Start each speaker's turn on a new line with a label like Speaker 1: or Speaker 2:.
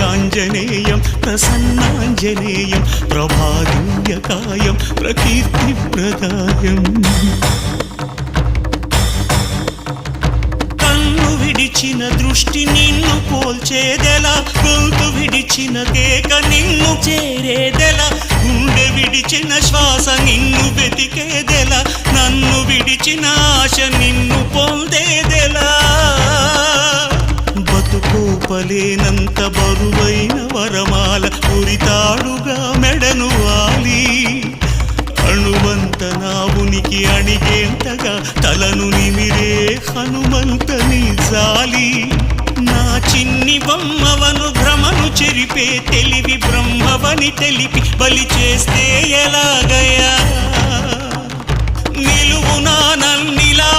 Speaker 1: ఆంజనేయం ప్రసన్నాంజనేయం ప్రభాదివ్యకాయం ప్రకీర్తిప్రదాయం కన్ను విడిచిన దృష్టి నిన్ను పోల్చేదెలా గొంతు విడిచిన కేక నిన్ను చేరేదెలా గుండె విడిచిన శ్వాస నిన్ను వెతికేదెలా నన్ను విడిచిన ఆశ నిన్ను పొందేదెలా బతుకోపలేనంత బరువైన వరమాల ఉరితాడుగా మెడను వాలి అణువంత నా ఉనికి అణిగేంతగా తలను నిమిరే హనుమంతని జాలి నా చిన్ని బొమ్మవను భ్రమను చెరిపే తెలివి బ్రహ్మవని తెలిపి బలి చేస్తే ఎలాగయా నిలువునా నన్నిలా